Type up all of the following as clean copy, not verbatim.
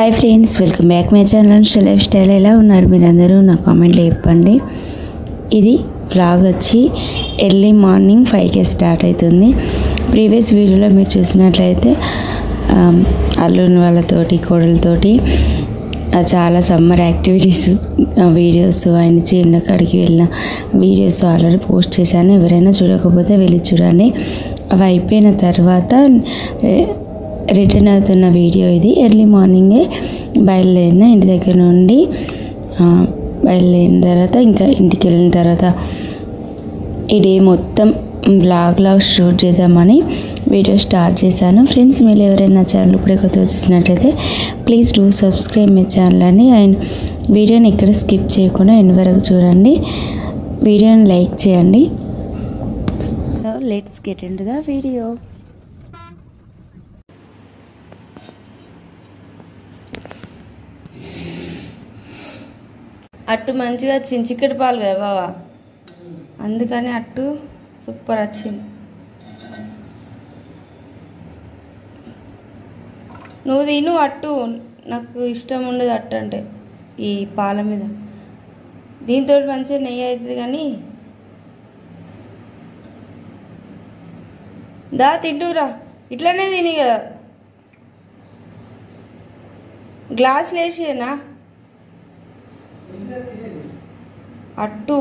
Hi friends, welcome back my channel life style. ఎలా ఉన్నారు మీరందరూ? నా కామెంట్లో చెప్పండి. ఇది వ్లాగ్ వచ్చి ఎర్లీ మార్నింగ్ 5కి స్టార్ట్ అవుతుంది. ప్రీవియస్ వీడియోలో మీరు చూసినట్లయితే అల్లుని వాళ్ళతోటి కోడలతోటి చాలా సమ్మర్ యాక్టివిటీస్ వీడియోస్ ఆయన చిన్న కాడికి వెళ్ళిన వీడియోస్ ఆల్రెడీ పోస్ట్ చేశాను. ఎవరైనా చూడకపోతే వెళ్ళి చూడండి. అవి అయిపోయిన తర్వాత రిటర్న్ అవుతున్న వీడియో ఇది. ఎర్లీ మార్నింగే బయలుదేరిన ఇంటి దగ్గర నుండి. బయలుదేరిన తర్వాత ఇంకా ఇంటికి వెళ్ళిన తర్వాత ఈ డే మొత్తం వ్లాగ్ షూట్ చేద్దామని వీడియో స్టార్ట్ చేశాను. ఫ్రెండ్స్, మీరు ఎవరైనా ఛానల్ ఇప్పుడే కొత్తగా చూసినట్లయితే please do subscribe my channel అని. అండ్ వీడియోని ఇక్కడ స్కిప్ చేయకుండా ఎండ్ వరకు చూడండి. వీడియోని లైక్ చేయండి. So let's get in to the video. అట్టు మంచిగా వచ్చింది, చిక్కటి పాలు కదా బావా, అందుకని అట్టు సూపర్ వచ్చింది. నువ్వు తిను అట్టు, నాకు ఇష్టం ఉండదు అట్టు అంటే ఈ పాల మీద. దీంతో మంచిగా నెయ్యి అవుతుంది కానీ దా తింటురా, ఇట్లనే తిని కదా. గ్లాసులు వేసేనా అట్టు?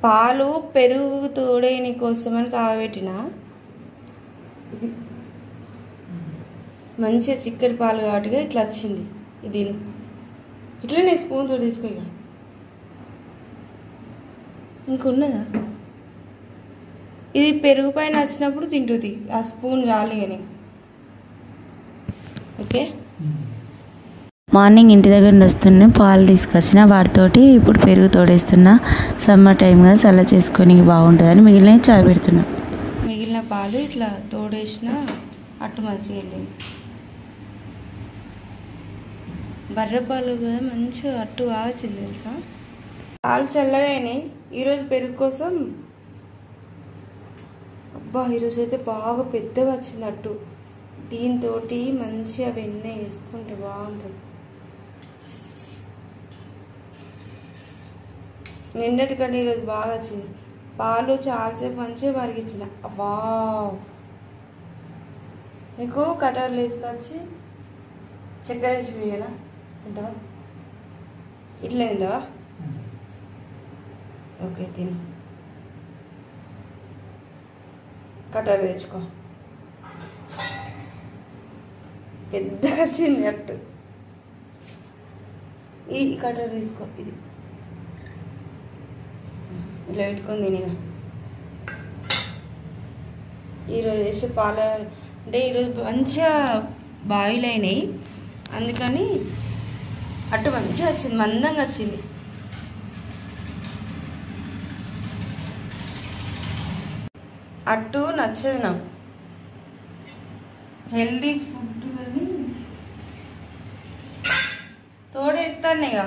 పాలు పెరుగు తోడేని కోసమని కాగబెట్టిన. ఇది మంచిగా చిక్కటి పాలు కాబట్టి ఇట్లా వచ్చింది. ఇది ఇట్లనే స్పూన్తో తీసుకో. ఇక ఇంకున్నదా? ఇది పెరుగు పైన వచ్చినప్పుడు తింటుంది. ఆ స్పూన్ కావాలి కానీ. ఓకే, మార్నింగ్ ఇంటి దగ్గర వస్తున్నా పాలు తీసుకొచ్చిన వాటితోటి ఇప్పుడు పెరుగు తోడేస్తున్నా. సమ్మర్ టైంగా చల్ల చేసుకొని బాగుంటుందని మిగిలిన చాయ్ పెడుతున్నా. మిగిలిన పాలు ఇట్లా తోడేసిన అట్టు మంచిగా వెళ్ళింది. బర్రె పాలు కదా, మంచిగా అట్టు బాగా వచ్చింది తెలుసా. పాలు చల్లగా అయినాయి. ఈరోజు పెరుగు కోసం అబ్బా, ఈరోజు అయితే బాగా పెద్దగా వచ్చింది అట్టు. దీంతో మంచిగా వెన్నె వేసుకుంటే బాగుంటుంది. నిన్నటికంటే ఈరోజు బాగా వచ్చింది. పాలు చాలాసేపు మంచిగా మరిగించిన. అబ్బా, నీకు కటర్లు వేసుకొచ్చి చక్కెర వేసి కదా తింటావా? ఇట్లా తింటావా? ఓకే, తిను. కటర్ తెచ్చుకో. పెద్దగా వచ్చింది అట్టు. ఈ కటర్ తీసుకో. ఇది ఇట్లా పెట్టుకొని తిని. ఈరోజు వేసే పాలు అంటే ఈరోజు మంచిగా బాయిల్ అయినాయి, అందుకని అట్టు మంచిగా వచ్చింది, మందంగా వచ్చింది. అట్టు నచ్చదు నాకు. హెల్దీ ఫుడ్ కానీ తోడేస్తాను. ఇక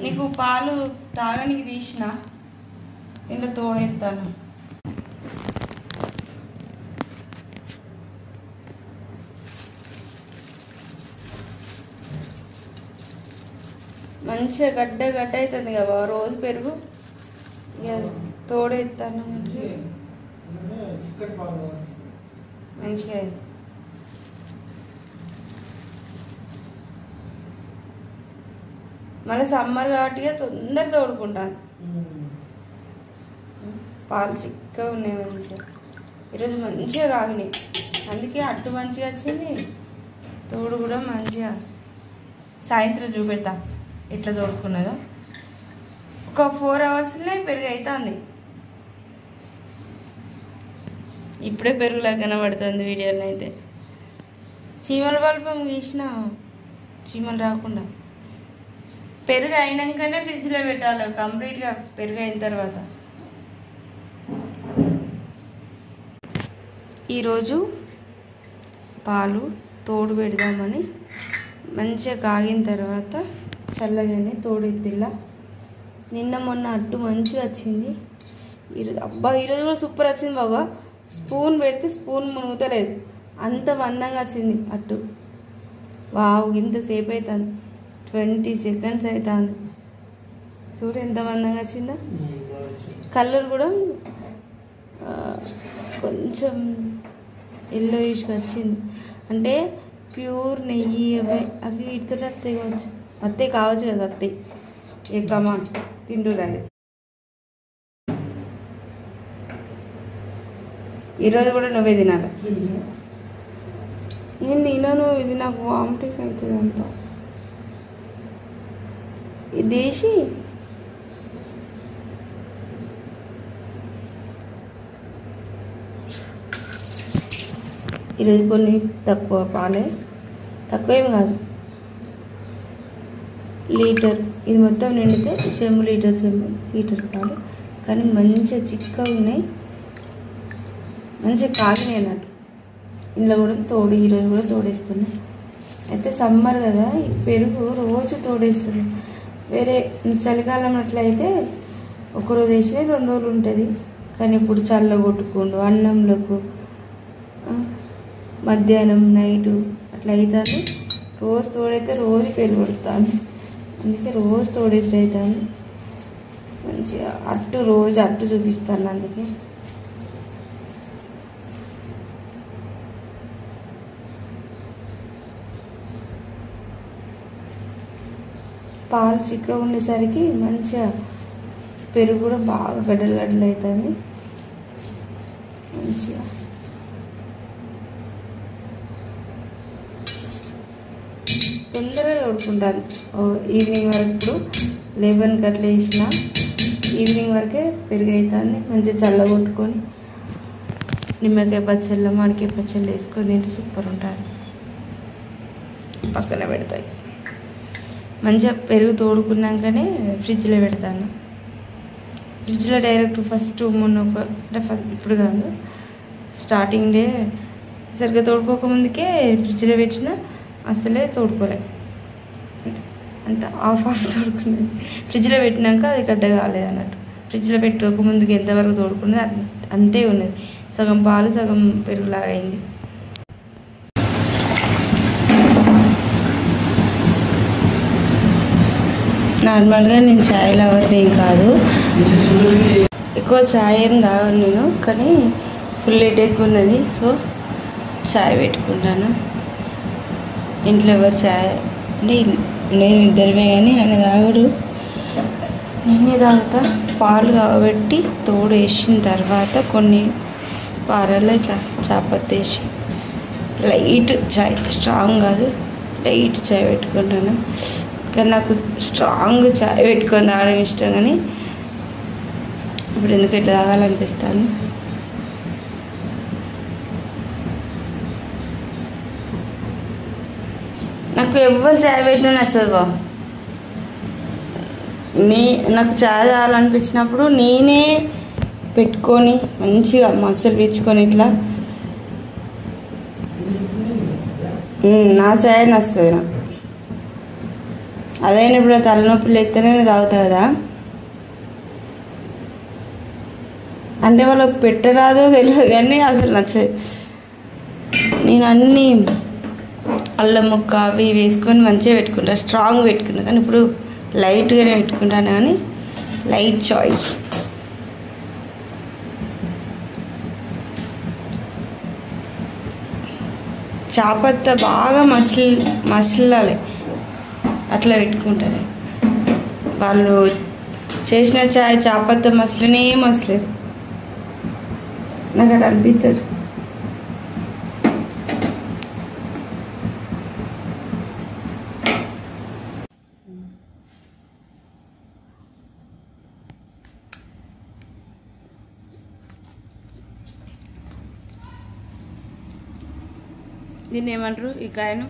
నీకు పాలు తాగనికి తీసిన ఇంట్లో తోడేస్తాను. మంచిగా గడ్డ అవుతుంది కదా రోజు పెరుగు. ఇక తోడేస్తాను. మంచిగా అయింది. మళ్ళీ సమ్మర్ కాబట్టి తొందర తోడుకుంటాను. పాలు చిక్కగా ఉన్నాయి మంచిగా. ఈరోజు మంచిగా కాగినాయి, అందుకే అట్టు మంచిగా వచ్చింది. తోడు కూడా మంచిగా. సాయంత్రం చూపెడతా ఎట్లా తోడుకున్నదో. ఒక 4 అవర్స్లో పెరుగు అవుతుంది. ఇప్పుడే పెరుగులా కనబడుతుంది వీడియోలో అయితే. చీమల బల్బం గీసిన, చీమలు రాకుండా. పెరుగు అయినాకనే ఫ్రిడ్జ్లో పెట్టాలి కంప్లీట్గా. పెరుగు అయిన తర్వాత ఈరోజు పాలు తోడు పెడదామని మంచిగా కాగిన తర్వాత చల్లగానే తోడెత్తిలా. నిన్న మొన్న అట్టు మంచిగా వచ్చింది. ఈరోజు అబ్బా, ఈరోజు కూడా సూపర్ వచ్చింది బాగా. స్పూన్ పెడితే స్పూన్ మునుగుతలేదు, అంత మందంగా వచ్చింది అట్టు. వావ్, ఇంతసేపు అవుతుంది, 20 seconds అవుతుంది. చూడు ఎంత మందంగా వచ్చిందో. కలర్ కూడా కొంచెం ఎల్లోయిష్ వచ్చింది. అంటే ప్యూర్ నెయ్యి అవి వీటితో అత్తయ్య కావచ్చు కదా. అత్తయ్య ఏ కమాన్ తింటూ రాదు. ఈరోజు కూడా నువ్వే తినాలి. నేను తినను, ఇది నాకు వామిటింగ్ అవుతుంది అంతా. ఇది వేసి ఈరోజు కొన్ని తక్కువ పాలే, తక్కువ ఏం కాదు, లీటర్. ఇది మొత్తం నిండితే లీటర్ పాలు. కానీ మంచిగా చిక్కగా ఉన్నాయి, మంచిగా కాగినాయి అన్నట్టు. ఇందులో కూడా ఈరోజు కూడా తోడేస్తున్నా. అయితే సమ్మర్ కదా, ఈ పెరుగు రోజు తోడేస్తుంది. వేరే చలికాలం అట్లయితే ఒకరోజు వేసినా 2 రోజులు ఉంటుంది. కానీ ఇప్పుడు చల్లగొట్టుకుండు అన్నంలోకి మధ్యాహ్నం నైటు అట్లా అవుతుంది. రోజు తోడైతే రోజు పెరుగు కొడుతాను. అందుకే రోజు తోడేసి అవుతాను. మంచిగా రోజు అట్టు చూపిస్తాను. అందుకే పాలు చిక్కగా ఉండేసరికి మంచిగా పెరుగు కూడా బాగా గడ్డలు అవుతుంది. మంచిగా తొందరగా తోడుకుంటాను. ఈవినింగ్ వరకు ఇప్పుడు 11కి అట్లా వేసిన ఈవినింగ్ వరకే పెరుగు అవుతుంది. మంచిగా చల్లగొట్టుకొని నిమ్మకాయ పచ్చళ్ళు మామిడికాయ పచ్చళ్ళు వేసుకొని తింటే సూపర్ ఉంటుంది. పక్కన పెడతాయి. మంచిగా పెరుగు తోడుకున్నాకనే ఫ్రిడ్జ్లో పెడతాను. ఫ్రిడ్జ్లో డైరెక్ట్ ఫస్ట్ ఇప్పుడు కాదు, స్టార్టింగ్ డే సరిగ్గా తోడుకోకముందుకే ఫ్రిడ్జ్లో పెట్టిన అసలే తోడుకోలే, అంత ఆఫ్ తోడుకున్నది. ఫ్రిడ్జ్లో పెట్టినాక అది గడ్డ కాలేదు అన్నట్టు. ఫ్రిడ్జ్లో పెట్టుకోకముందుకు ఎంతవరకు తోడుకున్నది అంతే ఉన్నది. సగం పాలు సగం పెరుగులాగా అయింది. నార్మల్గా నేను ఛాయ్ లవర్ని ఏం కాదు, ఎక్కువ ఛాయ్ ఏం తాగను నేను. కానీ ఫుల్ హెడేక్ ఉన్నది, సో ఛాయ్ పెట్టుకుంటాను. ఇంట్లో ఎవరు ఛాయ్ అంటే నేను ఇద్దరిమే, కానీ ఆయన తాగడు, నేనే తాగుతా. పాలు కాబట్టి తోడు వేసిన తర్వాత కొన్ని పాలలో ఇట్లా చాపత్తి వేసి లైట్ ఛాయ్, స్ట్రాంగ్ కాదు, లైట్ ఛాయ్ పెట్టుకుంటాను. కానీ నాకు స్ట్రాంగ్ ఛాయ్ పెట్టుకొని తాగడం ఇష్టం. కానీ ఇప్పుడు ఎందుకు ఇట్లా తాగాలనిపిస్తాను. నాకు ఎవ్వరు ఛాయ్ పెట్టినా నచ్చదు బాబు. నాకు ఛాయ్ తాగాలనిపించినప్పుడు నేనే పెట్టుకొని మంచిగా మసాలా పీల్చుకొని ఇట్లా నా ఛాయ్ నచ్చుతుంది నాకు. అదైనా ఇప్పుడు తలనొప్పులు ఎత్తేనే తాగుతా కదా, అంటే వాళ్ళకి పెట్టరాదో తెలియదు కానీ అసలు నచ్చదు. నేను అన్నీ అల్లం ముక్క అవి వేసుకొని మంచిగా పెట్టుకుంటా, స్ట్రాంగ్ పెట్టుకుంటా. కానీ ఇప్పుడు లైట్గానే పెట్టుకుంటాను, కానీ లైట్ చాయిస్. చాపత్త బాగా మసలాలి, అట్లా పెట్టుకుంటాను. వాళ్ళు చేసిన ఛాయ్ చాపత్త మసలేదు, నాకు అట్లా అనిపిస్తుంది. దీన్ని ఏమంటారు ఈ కాయను?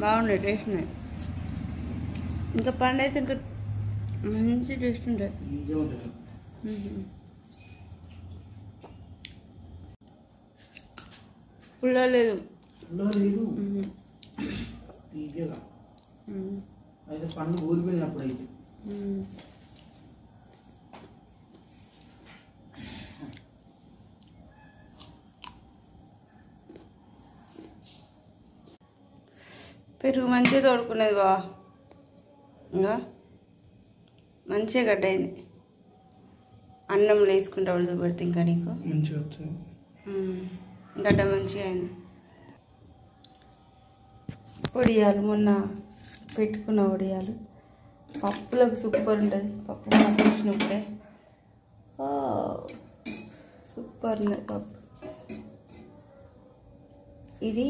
బాగుండే, టేస్ట్ ఉన్నాయి. ఇంకా పండు అయితే ఇంకా మంచి టేస్ట్ ఉంటుంది. పుల్ల లేదు, అయితే పండు ఊరిపోయినప్పుడు అయితే పెరుగు మంచిగా తోడుకున్నది బా, ఇంకా మంచిగా గడ్డ అయింది. అన్నంలో వేసుకుంటే వాళ్ళు పెడితే ఇంకా నీకు మంచిగా వచ్చింది. గడ్డ మంచిగా అయింది. వడియాలు మొన్న పెట్టుకున్న వడియాలు పప్పులకు సూపర్ ఉంటుంది. పప్పు వేసినప్పుడే సూపర్ ఉన్నది పప్పు. ఇది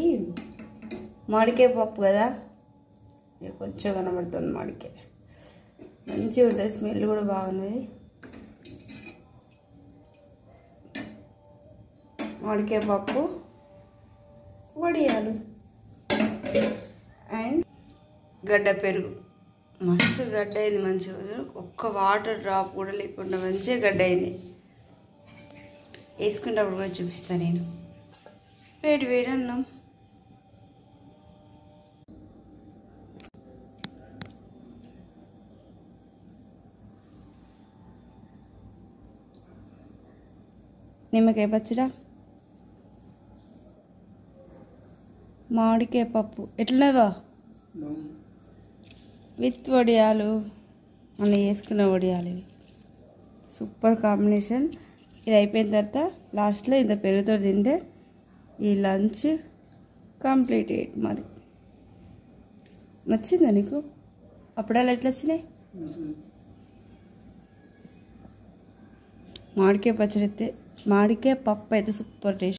మామిడికాయ పప్పు కదా, కొంచెం కనబడుతుంది మామిడికాయ. మంచిగా ఉంటుంది, స్మెల్ కూడా బాగున్నది. మామిడికాయ పప్పు, వడియాలు అండ్ గడ్డ పెరుగు. మస్తు గడ్డ అయింది మంచిగా. ఒక్క వాటర్ డ్రాప్ కూడా లేకుండా మంచిగా గడ్డ అయింది. వేసుకునేటప్పుడు కూడా చూపిస్తాను నేను. వేడి వేడి అన్నం. నిమ్మకాయ పచ్చడా, మామిడికాయ పప్పు. ఎట్లున్నావా? విత్ వడియాలు, మనం వేసుకున్న వడియాలు. ఇవి సూపర్ కాంబినేషన్. ఇది అయిపోయిన తర్వాత లాస్ట్లో ఇంత పెరుగుతో తింటే ఈ లంచ్ కంప్లీట్ అయ్యేది మాది. నచ్చిందా నీకు? అప్పుడలా ఎట్లా వచ్చినాయి? మామిడికాయ పచ్చడి అయితే, మామిడికాయ పప్పు అయితే సూపర్ టేస్ట్.